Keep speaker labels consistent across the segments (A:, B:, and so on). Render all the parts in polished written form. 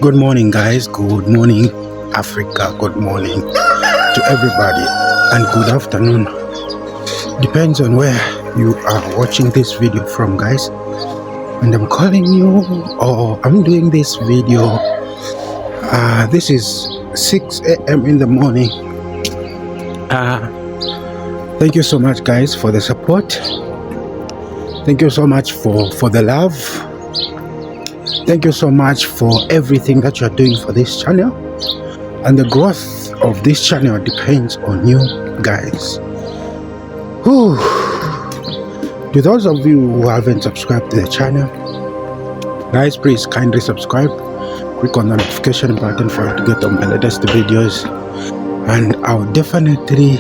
A: Good morning, guys. Good morning, Africa. Good morning to everybody, and good afternoon. Depends on where you are watching this video from, guys. And I'm calling you, or I'm doing this video. This is 6 a.m. in the morning. Thank you so much, guys, for the support. Thank you so much for the love. Thank you so much for everything that you're doing for this channel. And the growth of this channel depends on you guys. Whew. To those of you who haven't subscribed to the channel, guys, please kindly subscribe. Click on the notification button for you to get on my latest videos. And I'll definitely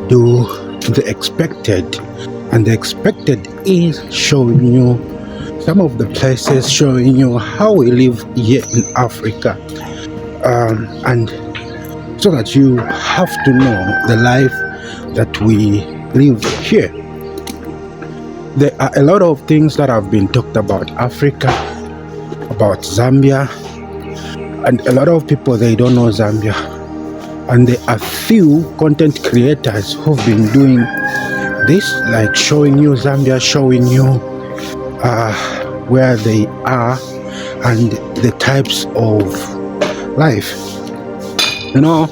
A: do the expected. And the expected is showing you some of the places, showing you how we live here in Africa, and so that you have to know the life that we live here. There are a lot of things that have been talked about Africa, about Zambia, and a lot of people, they don't know Zambia. And there are few content creators who've been doing this, like showing you Zambia, showing you where they are and the types of life. You know,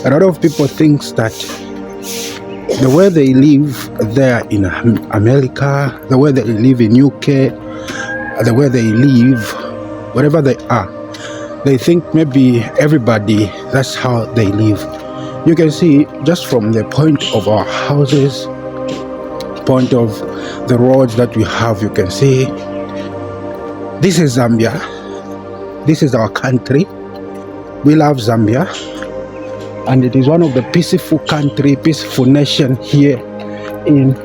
A: a lot of people think that the way they live there in America, the way they live in UK, the way they live, wherever they are, they think maybe everybody, that's how they live. You can see just from the point of our houses, point of the roads that we have, you can see this is Zambia. This is our country. We love Zambia, and it is one of the peaceful country, peaceful nation here in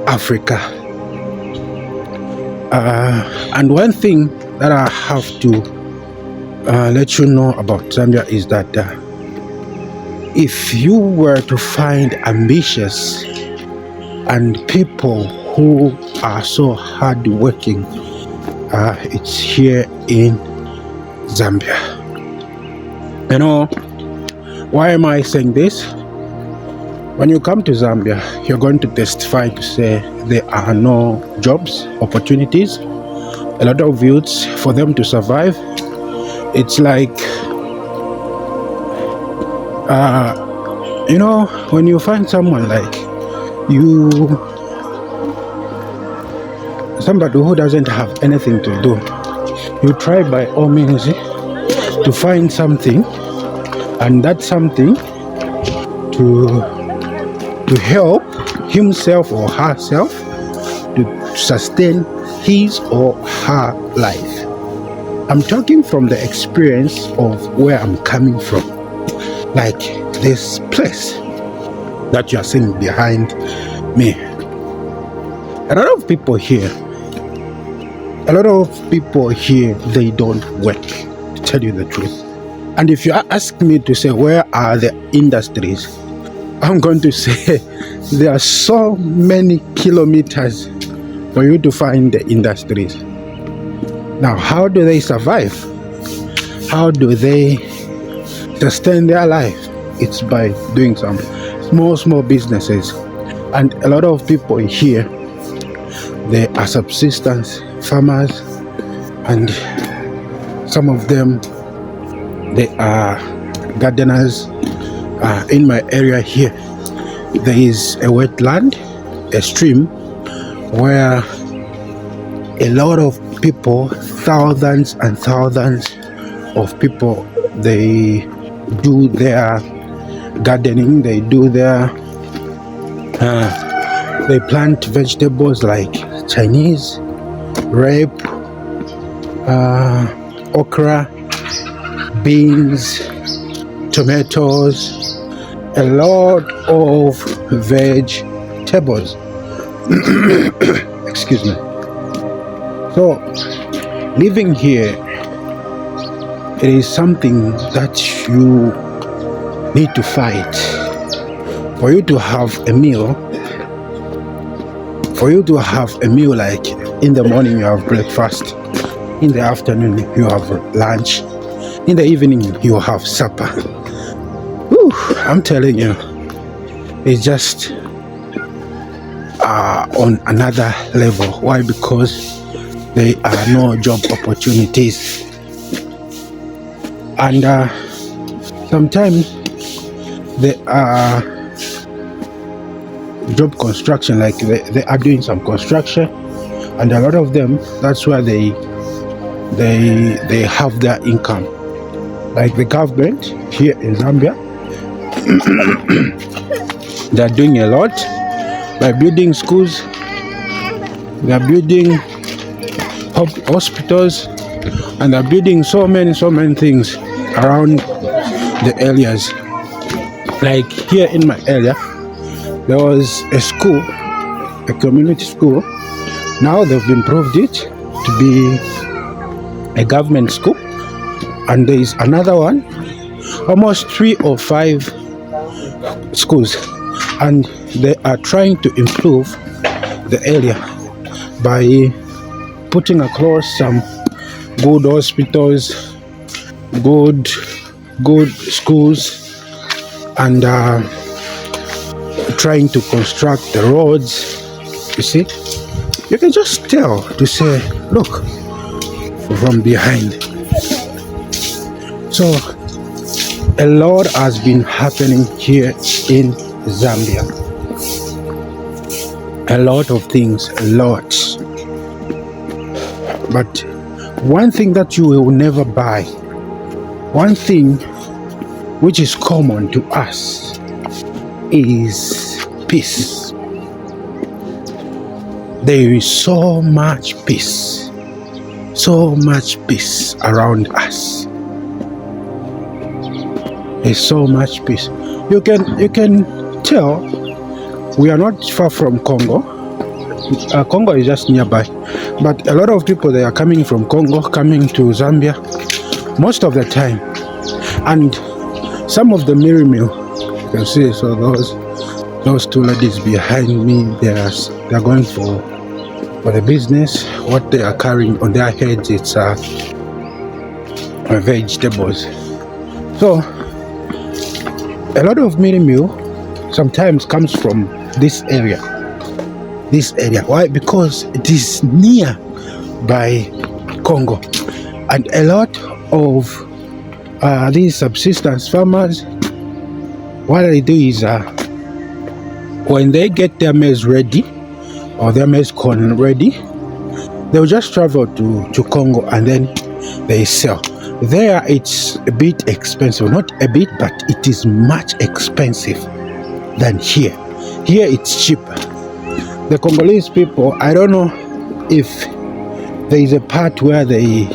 A: Africa. And one thing that I have to let you know about Zambia is that if you were to find ambitious and people who are so hardworking, it's here in Zambia. You know, why am I saying this? When you come to Zambia, you're going to testify to say there are no jobs, opportunities, a lot of youths, for them to survive. It's like, you know, when you find someone like you, somebody who doesn't have anything to do, you try by all means to find something, and that something to help himself or herself to sustain his or her life. I'm talking from the experience of where I'm coming from, like this place that you are seeing behind me. A lot of people here, they don't work, to tell you the truth. And if you ask me to say where are the industries, I'm going to say there are so many kilometers for you to find the industries. Now, how do they survive? How do they sustain their life? It's by doing some small businesses. And a lot of people here, they are subsistence farmers, and some of them, they are gardeners. In my area here, there is a wetland, a stream, where a lot of people, thousands and thousands of people, they do their gardening, they do their they plant vegetables like Chinese, rape, okra, beans, tomatoes, a lot of vegetables. Excuse me. So living here, it is something that you need to fight. For you to have a meal, like in the morning you have breakfast, In the afternoon, you have lunch. In the evening, you have supper. Whew, I'm telling you, it's just on another level. Why? Because there are no job opportunities, and sometimes there are job construction, like they are doing some construction, and a lot of them, that's where they have their income. Like the government here in Zambia, they're doing a lot by building schools, they're building hospitals, and they're building so many things around the areas. Like here in my area, there was a school, a community school. Now they've improved it to be a government school, and there is another one, almost 3 or 5 schools, and they are trying to improve the area by putting across some good hospitals, good schools, and trying to construct the roads. You see, you can just tell to say, look, from behind. So a lot has been happening here in Zambia. A lot of things, a lot. But one thing that you will never buy, one thing which is common to us, is peace. There is so much peace around us. There's so much peace. You can tell we are not far from Congo. Congo is just nearby, but a lot of people, they are coming from Congo, coming to Zambia most of the time, and some of the mirror mill, you can see. So those 2 ladies behind me, they are going for the business. What they are carrying on their heads, it's vegetables. So a lot of mirror mill sometimes comes from this area. Why? Because it is near by Congo, and a lot of these subsistence farmers, what they do is when they get their maize ready or their maize corn ready, they'll just travel to Congo and then they sell. There it's a bit expensive, not a bit, but it is much expensive than here. Here it's cheaper. The Congolese people, I don't know if there is a part where they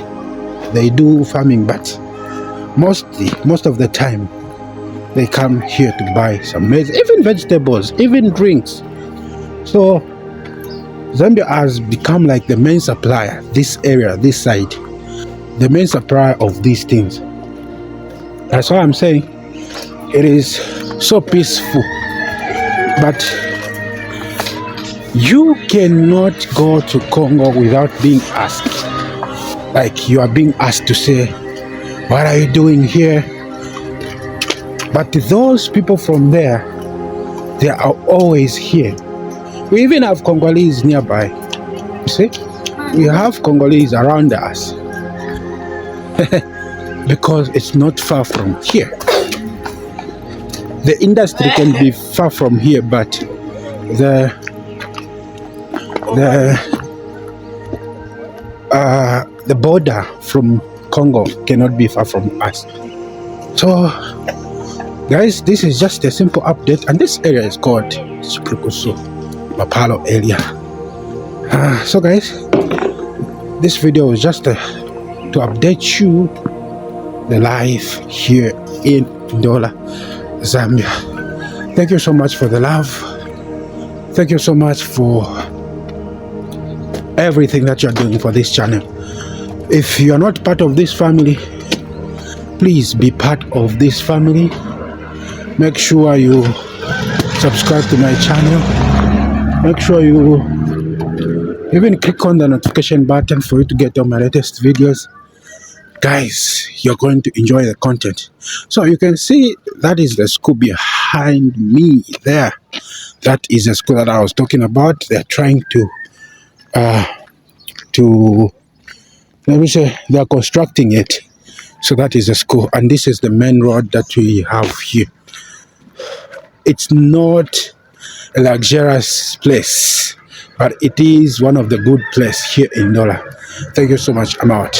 A: do farming, but most of the time they come here to buy some maize, even vegetables, even drinks. So Zambia has become like the main supplier, this area, this side, the main supplier of these things. That's why I'm saying it is so peaceful. But you cannot go to Congo without being asked. Like you are being asked to say, what are you doing here? But those people from there, they are always here. We even have Congolese nearby. You see? We have Congolese around us. Because it's not far from here. The industry can be far from here, but the border from Congo cannot be far from us. So guys, this is just a simple update, and this area is called Suprikusu Mapalo area. So guys, this video is just to update you the life here in Ndola, Zambia. Thank you so much for the love. Thank you so much for everything that you're doing for this channel. If you are not part of this family, please be part of this family. Make sure you subscribe to my channel. Make sure you Even click on the notification button for you to get all my latest videos. Guys, you're going to enjoy the content. So you can see that is the school behind me there. That is the school that I was talking about. They're trying to let me say they're constructing it. So that is the school, and this is the main road that we have here. It's not a luxurious place, but it is one of the good places here in Ndola. Thank you so much. I'm out.